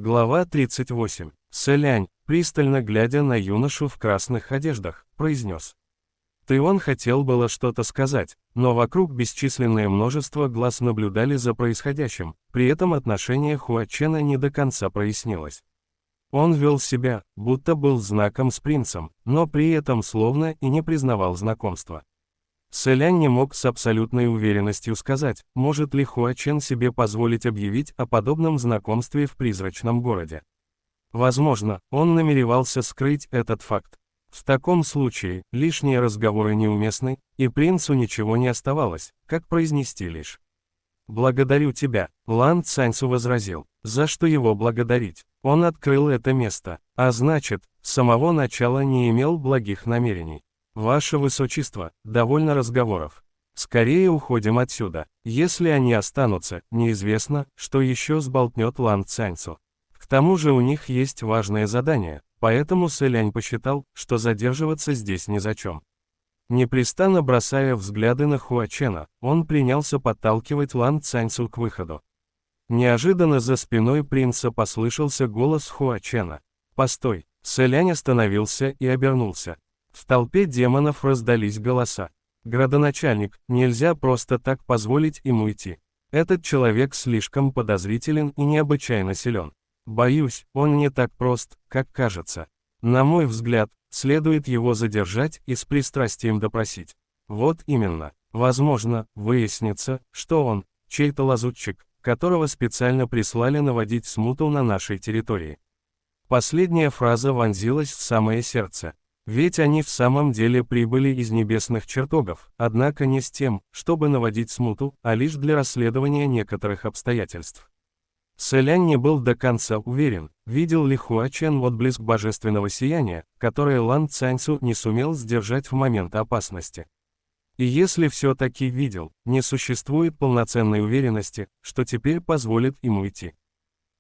Глава 38. Сэлянь, пристально глядя на юношу в красных одеждах, произнес. Он хотел было что-то сказать, но вокруг бесчисленное множество глаз наблюдали за происходящим, при этом отношение Хуа Чена не до конца прояснилось. Он вел себя, будто был знаком с принцем, но при этом словно и не признавал знакомства. Сэлянь не мог с абсолютной уверенностью сказать, может ли Хуа Чен себе позволить объявить о подобном знакомстве в призрачном городе. Возможно, он намеревался скрыть этот факт. В таком случае, лишние разговоры неуместны, и принцу ничего не оставалось, как произнести лишь. «Благодарю тебя», Лан Цаньцу возразил, за что его благодарить. Он открыл это место, а значит, с самого начала не имел благих намерений. Ваше Высочество, довольно разговоров. Скорее уходим отсюда. Если они останутся, неизвестно, что еще сболтнет Лан Цаньцу. К тому же у них есть важное задание, поэтому Сэлянь посчитал, что задерживаться здесь незачем. Непрестанно бросая взгляды на Хуа Чена, он принялся подталкивать Лан Цаньцу к выходу. Неожиданно за спиной принца послышался голос Хуа Чена. «Постой!» Сэлянь остановился и обернулся. В толпе демонов раздались голоса. «Градоначальник, нельзя просто так позволить им уйти. Этот человек слишком подозрителен и необычайно силен. Боюсь, он не так прост, как кажется. На мой взгляд, следует его задержать и с пристрастием допросить. Вот именно. Возможно, выяснится, что он, чей-то лазутчик, которого специально прислали наводить смуту на нашей территории». Последняя фраза вонзилась в самое сердце. Ведь они в самом деле прибыли из небесных чертогов, однако не с тем, чтобы наводить смуту, а лишь для расследования некоторых обстоятельств. Сэлянь не был до конца уверен, видел ли Хуа Чен отблеск божественного сияния, которое Лан Цаньцу не сумел сдержать в момент опасности. И если все-таки видел, не существует полноценной уверенности, что теперь позволит ему уйти.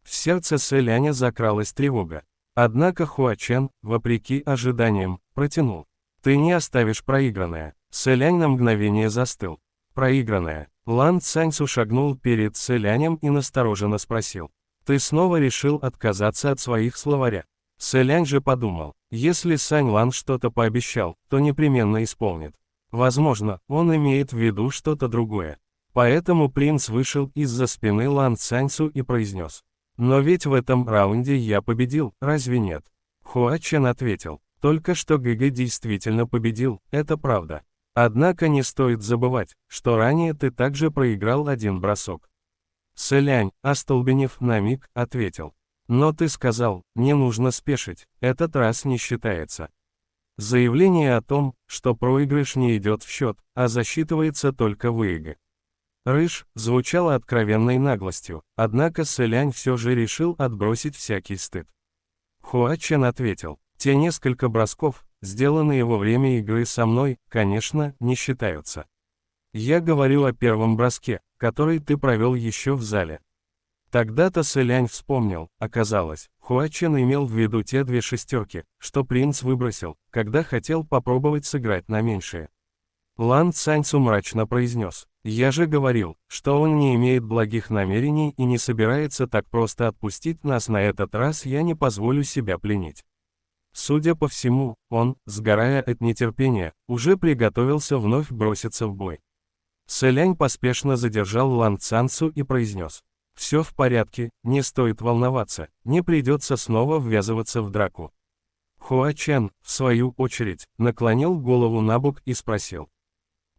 В сердце Сэляня закралась тревога. Однако Хуа Чен, вопреки ожиданиям, протянул. «Ты не оставишь проигранное». Сэлянь на мгновение застыл. «Проигранное». Лан Цаньцу шагнул перед Сэлянем и настороженно спросил. «Ты снова решил отказаться от своих словаря?» Сэлянь же подумал, если Сань Лан что-то пообещал, то непременно исполнит. Возможно, он имеет в виду что-то другое. Поэтому принц вышел из-за спины Лан Цаньцу и произнес. «Но ведь в этом раунде я победил, разве нет?» Хуа Чен ответил. «Только что ГГ действительно победил, это правда. Однако не стоит забывать, что ранее ты также проиграл один бросок». Сэлянь, остолбенев на миг, ответил. «Но ты сказал, не нужно спешить, этот раз не считается». Заявление о том, что проигрыш не идет в счет, а засчитывается только выигрыш. Рыж звучало откровенной наглостью, однако Сэлянь все же решил отбросить всякий стыд. Хуа Чен ответил, те несколько бросков, сделанные во время игры со мной, конечно, не считаются. Я говорю о первом броске, который ты провел еще в зале. Тогда-то Сэлянь вспомнил, оказалось, Хуа Чен имел в виду те две шестерки, что принц выбросил, когда хотел попробовать сыграть на меньшее. Лан Цаньцу мрачно произнес. «Я же говорил, что он не имеет благих намерений и не собирается так просто отпустить нас, на этот раз я не позволю себя пленить». Судя по всему, он, сгорая от нетерпения, уже приготовился вновь броситься в бой. Сэлянь поспешно задержал Лан Цаньцу и произнес. «Все в порядке, не стоит волноваться, не придется снова ввязываться в драку». Хуа Чен, в свою очередь, наклонил голову набок и спросил.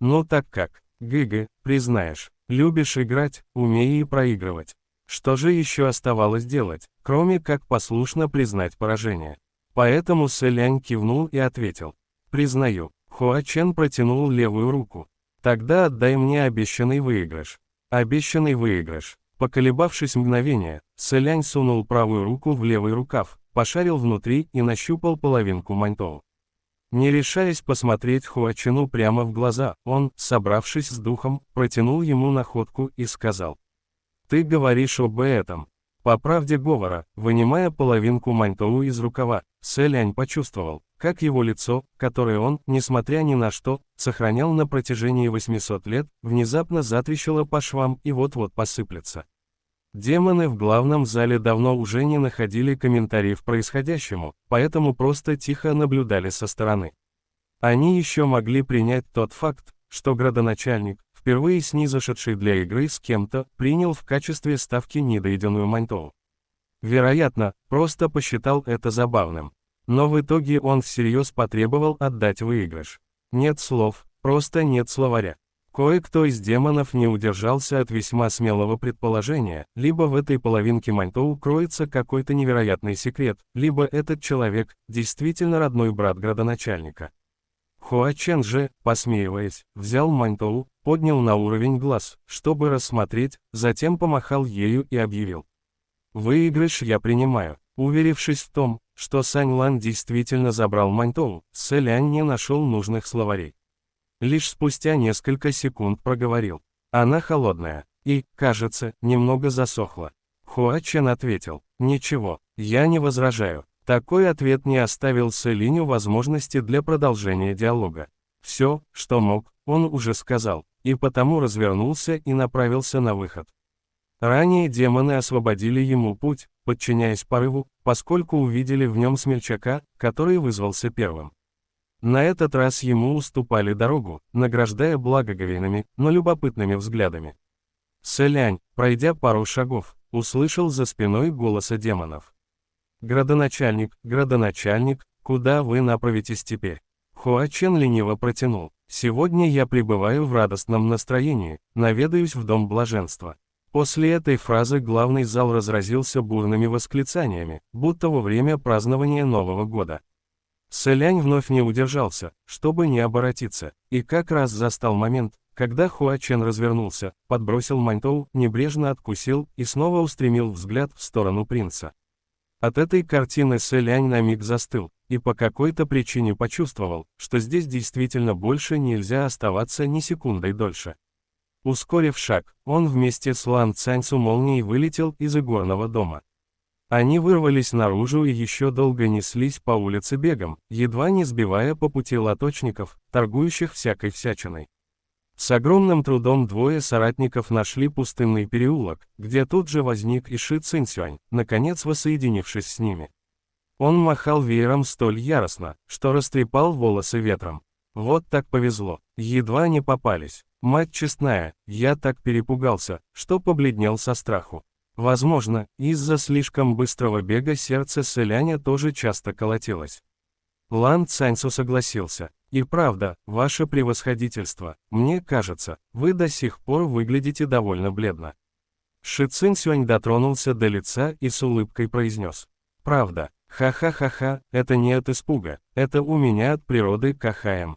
«Ну так как, ГГ, признаешь, любишь играть, умей и проигрывать. Что же еще оставалось делать, кроме как послушно признать поражение?» Поэтому Сэлянь кивнул и ответил. «Признаю». Хуа Чен протянул левую руку. «Тогда отдай мне обещанный выигрыш». «Обещанный выигрыш». Поколебавшись мгновение, Сэлянь сунул правую руку в левый рукав, пошарил внутри и нащупал половинку маньтоу. Не решаясь посмотреть Хуа Чену прямо в глаза, он, собравшись с духом, протянул ему находку и сказал. «Ты говоришь об этом». По правде говоря, вынимая половинку маньтоу из рукава, Сэлянь почувствовал, как его лицо, которое он, несмотря ни на что, сохранял на протяжении 800 лет, внезапно затрещало по швам и вот-вот посыплется. Демоны в главном зале давно уже не находили комментариев происходящему, поэтому просто тихо наблюдали со стороны. Они еще могли принять тот факт, что градоначальник, впервые снизошедший для игры с кем-то, принял в качестве ставки недоеденную маньтоу. Вероятно, просто посчитал это забавным. Но в итоге он всерьез потребовал отдать выигрыш. Нет слов, просто нет словаря. Кое-кто из демонов не удержался от весьма смелого предположения, либо в этой половинке маньтоу кроется какой-то невероятный секрет, либо этот человек, действительно родной брат градоначальника. Хуа Чен же, посмеиваясь, взял маньтоу, поднял на уровень глаз, чтобы рассмотреть, затем помахал ею и объявил. Выигрыш я принимаю. Уверившись в том, что Сань Лан действительно забрал маньтоу, Сэлянь не нашел нужных словарей. Лишь спустя несколько секунд проговорил. Она холодная. И, кажется, немного засохла. Хуа Чен ответил. Ничего, я не возражаю. Такой ответ не оставил Сэлиню возможности для продолжения диалога. Все, что мог, он уже сказал, и потому развернулся и направился на выход. Ранее демоны освободили ему путь, подчиняясь порыву, поскольку увидели в нем смельчака, который вызвался первым. На этот раз ему уступали дорогу, награждая благоговейными, но любопытными взглядами. Сэлянь, пройдя пару шагов, услышал за спиной голоса демонов. Градоначальник, куда вы направитесь теперь?» Хуа Чен лениво протянул. «Сегодня я пребываю в радостном настроении, наведаюсь в дом блаженства». После этой фразы главный зал разразился бурными восклицаниями, будто во время празднования Нового года. Сэлянь вновь не удержался, чтобы не оборотиться, и как раз застал момент, когда Хуа Чен развернулся, подбросил маньтоу, небрежно откусил и снова устремил взгляд в сторону принца. От этой картины Сэлянь на миг застыл, и по какой-то причине почувствовал, что здесь действительно больше нельзя оставаться ни секундой дольше. Ускорив шаг, он вместе с Лан Цаньцу молнией вылетел из игорного дома. Они вырвались наружу и еще долго неслись по улице бегом, едва не сбивая по пути лоточников, торгующих всякой всячиной. С огромным трудом двое соратников нашли пустынный переулок, где тут же возник и Ши Цинсюань, наконец воссоединившись с ними. Он махал веером столь яростно, что растрепал волосы ветром. Вот так повезло, едва не попались. Мать честная, я так перепугался, что побледнел со страху. Возможно, из-за слишком быстрого бега сердце Сэляня тоже часто колотилось. Лан Цаньцу согласился. И правда, ваше превосходительство, мне кажется, вы до сих пор выглядите довольно бледно. Ши Цинсюань дотронулся до лица и с улыбкой произнес. Правда, ха-ха-ха-ха, это не от испуга, это у меня от природы КХМ.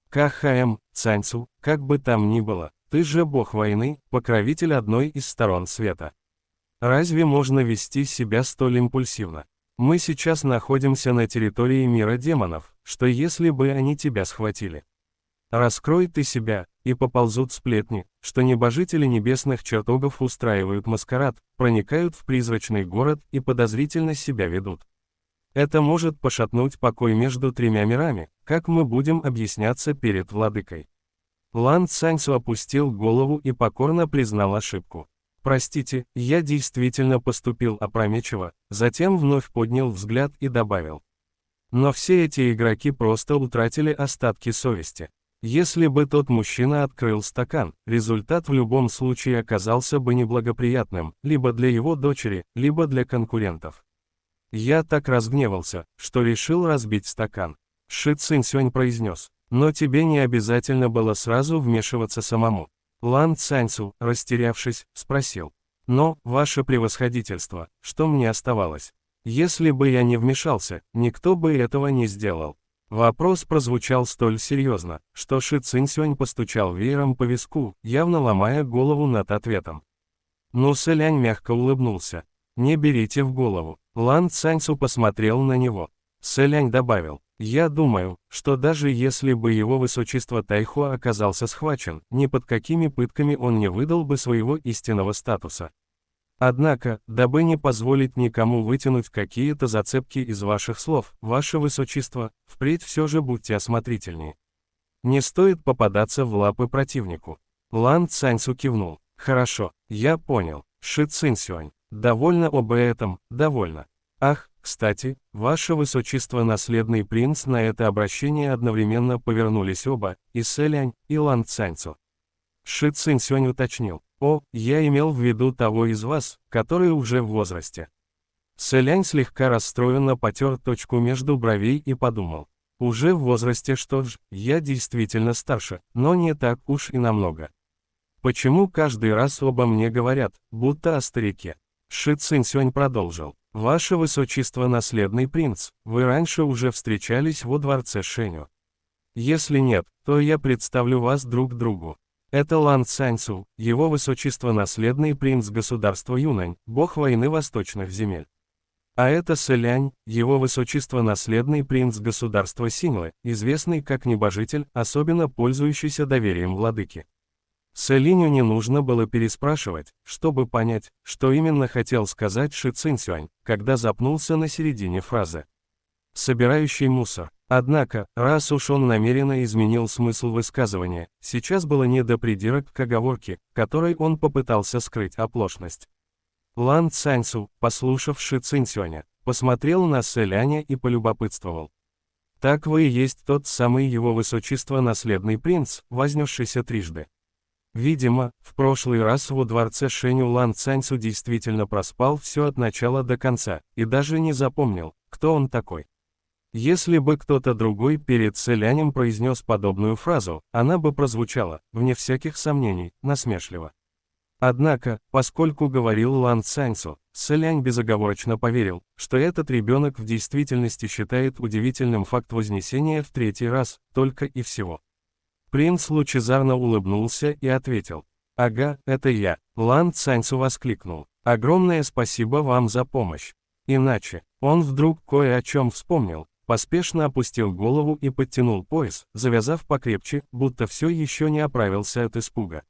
КХМ, Цаньцу, как бы там ни было, ты же бог войны, покровитель одной из сторон света. Разве можно вести себя столь импульсивно? Мы сейчас находимся на территории мира демонов, что если бы они тебя схватили? Раскрой ты себя, и поползут сплетни, что небожители небесных чертогов устраивают маскарад, проникают в призрачный город и подозрительно себя ведут. Это может пошатнуть покой между тремя мирами, как мы будем объясняться перед владыкой. Лан Цаньцу опустил голову и покорно признал ошибку. Простите, я действительно поступил опрометчиво, затем вновь поднял взгляд и добавил. Но все эти игроки просто утратили остатки совести. Если бы тот мужчина открыл стакан, результат в любом случае оказался бы неблагоприятным, либо для его дочери, либо для конкурентов. Я так разгневался, что решил разбить стакан. Ши Цинсюань произнес. Но тебе не обязательно было сразу вмешиваться самому. Лан Цаньцу, растерявшись, спросил. Но, ваше превосходительство, что мне оставалось? Если бы я не вмешался, никто бы этого не сделал. Вопрос прозвучал столь серьезно, что Ши Цинсюань постучал веером по виску, явно ломая голову над ответом. Но Сэлянь мягко улыбнулся. Не берите в голову. Лан Цаньцу посмотрел на него. Сэлянь добавил. Я думаю, что даже если бы его высочество Тайхуа оказался схвачен, ни под какими пытками он не выдал бы своего истинного статуса. Однако, дабы не позволить никому вытянуть какие-то зацепки из ваших слов, ваше высочество, впредь все же будьте осмотрительнее. Не стоит попадаться в лапы противнику. Лан Цаньцу кивнул. Хорошо, я понял. Ши Цинсюань. Довольно об этом, довольно. Ах, кстати, ваше высочество наследный принц. На это обращение одновременно повернулись оба, и Сэлянь, и Лан Цаньцу. Ши Цинсюань уточнил. О, я имел в виду того из вас, который уже в возрасте. Сэлянь слегка расстроенно потер точку между бровей и подумал. Уже в возрасте, что ж, я действительно старше, но не так уж и намного. Почему каждый раз обо мне говорят, будто о старике? Ши Цинсюань продолжил. Ваше высочество наследный принц, вы раньше уже встречались во дворце Шэню. Если нет, то я представлю вас друг другу. Это Лан Цаньцу, его высочество наследный принц государства Юнань, бог войны восточных земель. А это Сэлянь, его высочество наследный принц государства Синьлы, известный как небожитель, особенно пользующийся доверием владыки. Сэлиню не нужно было переспрашивать, чтобы понять, что именно хотел сказать Ши Цинсюань, когда запнулся на середине фразы. Собирающий мусор. Однако, раз уж он намеренно изменил смысл высказывания, сейчас было не до придирок к оговорке, которой он попытался скрыть оплошность. Лан Цаньцу, послушав Ши Цинсюаня, посмотрел на Сэляня и полюбопытствовал. Так вы и есть тот самый его высочество наследный принц, вознесшийся трижды. Видимо, в прошлый раз во дворце Шэню Лан Цаньцу действительно проспал все от начала до конца, и даже не запомнил, кто он такой. Если бы кто-то другой перед Сэлянем произнес подобную фразу, она бы прозвучала, вне всяких сомнений, насмешливо. Однако, поскольку говорил Лан Цаньцу, Сэлянь безоговорочно поверил, что этот ребенок в действительности считает удивительным факт вознесения в третий раз, только и всего. Принц лучезарно улыбнулся и ответил. «Ага, это я», Лан Цаньцу воскликнул. «Огромное спасибо вам за помощь». Иначе, он вдруг кое о чем вспомнил, поспешно опустил голову и подтянул пояс, завязав покрепче, будто все еще не оправился от испуга.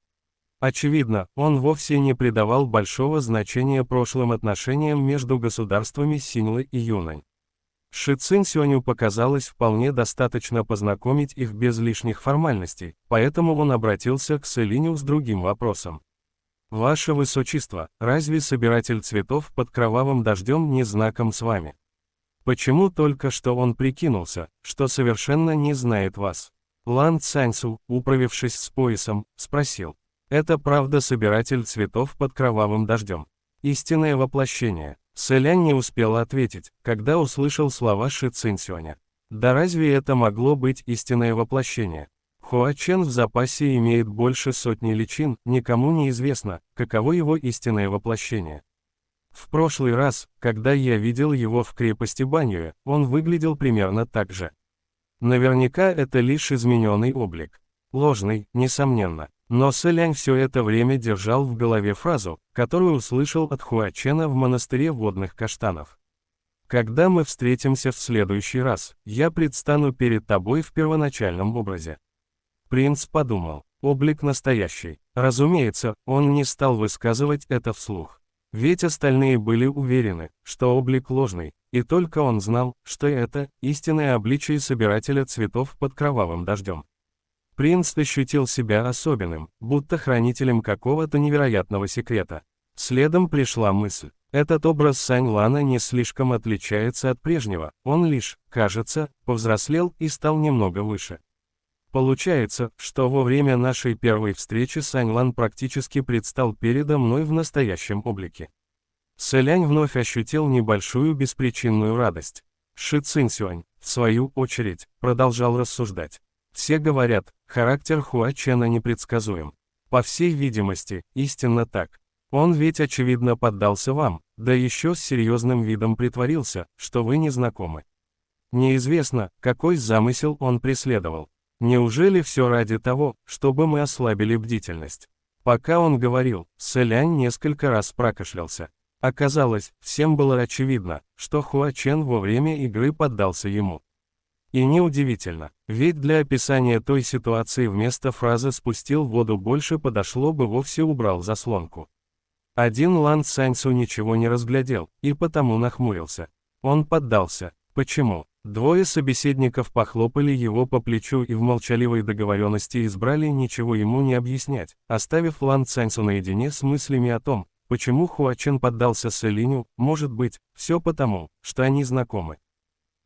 Очевидно, он вовсе не придавал большого значения прошлым отношениям между государствами Синьлы и Юнань. Ши Цинсюаню показалось вполне достаточно познакомить их без лишних формальностей, поэтому он обратился к Сэлиню с другим вопросом. «Ваше Высочество, разве собиратель цветов под кровавым дождем не знаком с вами? Почему только что он прикинулся, что совершенно не знает вас?» Лан Цаньцу, управившись с поясом, спросил. «Это правда собиратель цветов под кровавым дождем? Истинное воплощение?» Сэлянь не успел ответить, когда услышал слова Ши Цинсюаня. Да разве это могло быть истинное воплощение? Хуачен в запасе имеет больше сотни личин, никому не известно, каково его истинное воплощение. В прошлый раз, когда я видел его в крепости Баньюэ, он выглядел примерно так же. Наверняка это лишь измененный облик. Ложный, несомненно. Но Сэлянь все это время держал в голове фразу, которую услышал от Хуачена в монастыре водных каштанов. «Когда мы встретимся в следующий раз, я предстану перед тобой в первоначальном образе». Принц подумал, облик настоящий. Разумеется, он не стал высказывать это вслух. Ведь остальные были уверены, что облик ложный, и только он знал, что это истинное обличие собирателя цветов под кровавым дождем. Принц ощутил себя особенным, будто хранителем какого-то невероятного секрета. Следом пришла мысль. Этот образ Сань Лана не слишком отличается от прежнего, он лишь, кажется, повзрослел и стал немного выше. Получается, что во время нашей первой встречи Сань Лан практически предстал передо мной в настоящем облике. Сэлянь вновь ощутил небольшую беспричинную радость. Ши Цинсюань, в свою очередь, продолжал рассуждать. Все говорят, характер Хуачена непредсказуем. По всей видимости, истинно так. Он ведь очевидно поддался вам, да еще с серьезным видом притворился, что вы не знакомы. Неизвестно, какой замысел он преследовал. Неужели все ради того, чтобы мы ослабили бдительность? Пока он говорил, Сэлянь несколько раз прокашлялся. Оказалось, всем было очевидно, что Хуачен во время игры поддался ему. И неудивительно, ведь для описания той ситуации вместо фразы «спустил воду» больше подошло бы вовсе убрал заслонку. Один Лан Цаньцу ничего не разглядел, и потому нахмурился. Он поддался. Почему? Двое собеседников похлопали его по плечу и в молчаливой договоренности избрали ничего ему не объяснять, оставив Лан Цаньцу наедине с мыслями о том, почему Хуачен поддался Селиню, может быть, все потому, что они знакомы.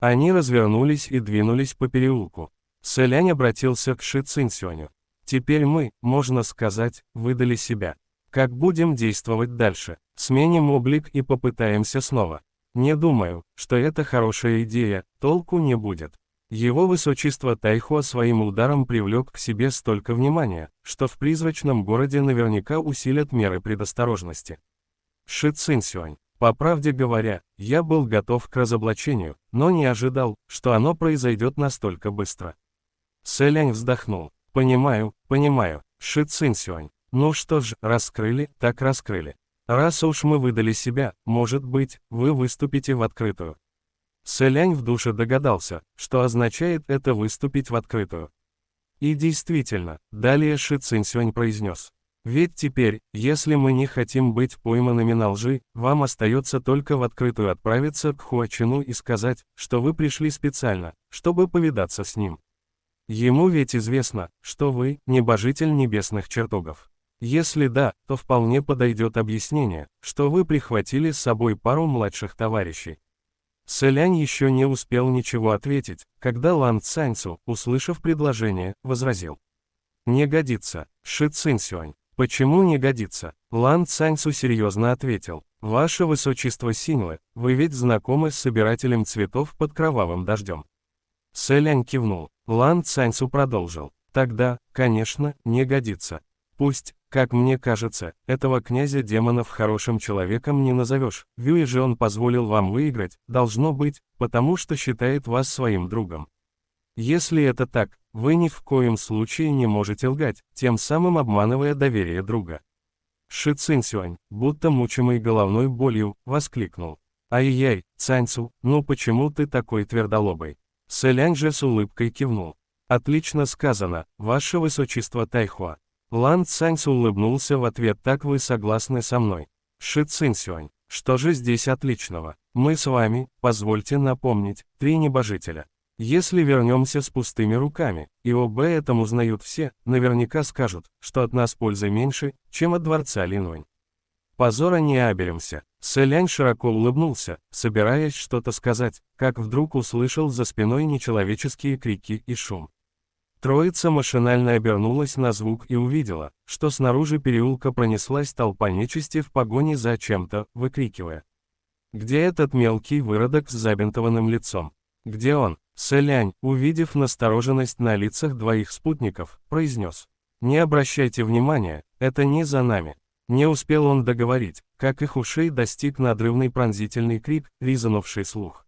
Они развернулись и двинулись по переулку. Селянь обратился к Ши Цинсюаню. Теперь мы, можно сказать, выдали себя. Как будем действовать дальше? Сменим облик и попытаемся снова. Не думаю, что это хорошая идея, толку не будет. Его высочество Тайхуа своим ударом привлек к себе столько внимания, что в призрачном городе наверняка усилят меры предосторожности. Ши Цинсюань. По правде говоря, я был готов к разоблачению, но не ожидал, что оно произойдет настолько быстро. Селянь вздохнул. Понимаю, Ши Цинсюань. Ну что ж, раскрыли, так раскрыли. Раз уж мы выдали себя, может быть, вы выступите в открытую. Селянь в душе догадался, что означает это выступить в открытую. И действительно, далее Ши Цинсюань произнес. Ведь теперь, если мы не хотим быть пойманными на лжи, вам остается только в открытую отправиться к Хуачину и сказать, что вы пришли специально, чтобы повидаться с ним. Ему ведь известно, что вы – небожитель небесных чертогов. Если да, то вполне подойдет объяснение, что вы прихватили с собой пару младших товарищей. Селянь еще не успел ничего ответить, когда Лан Цаньцу, услышав предложение, возразил. Не годится, Ши Цинсюань. Почему не годится? Лан Цаньцу серьезно ответил. Ваше высочество Синьлы, вы ведь знакомы с собирателем цветов под кровавым дождем. Селянь кивнул. Лан Цаньцу продолжил. Тогда, конечно, не годится. Пусть, как мне кажется, этого князя демонов хорошим человеком не назовешь, Вюи же он позволил вам выиграть, должно быть, потому что считает вас своим другом. Если это так, вы ни в коем случае не можете лгать, тем самым обманывая доверие друга. Ши Цинсюань, будто мучимый головной болью, воскликнул. Ай-яй, Цаньцу, ну почему ты такой твердолобый? Селянь же с улыбкой кивнул. Отлично сказано, ваше высочество Тайхуа. Лан Цаньцу улыбнулся в ответ. Так вы согласны со мной? Ши Цинсюань, что же здесь отличного? Мы с вами, позвольте напомнить, 3 небожителя. Если вернемся с пустыми руками, и об этом узнают все, наверняка скажут, что от нас пользы меньше, чем от дворца Линуань. Позора не оберемся. Селянь широко улыбнулся, собираясь что-то сказать, как вдруг услышал за спиной нечеловеческие крики и шум. Троица машинально обернулась на звук и увидела, что снаружи переулка пронеслась толпа нечисти в погоне за чем-то, выкрикивая. «Где этот мелкий выродок с забинтованным лицом? Где он?» Селянь, увидев настороженность на лицах двоих спутников, произнес. «Не обращайте внимания, это не за нами». Не успел он договорить, как их ушей достиг надрывный пронзительный крик, резанувший слух.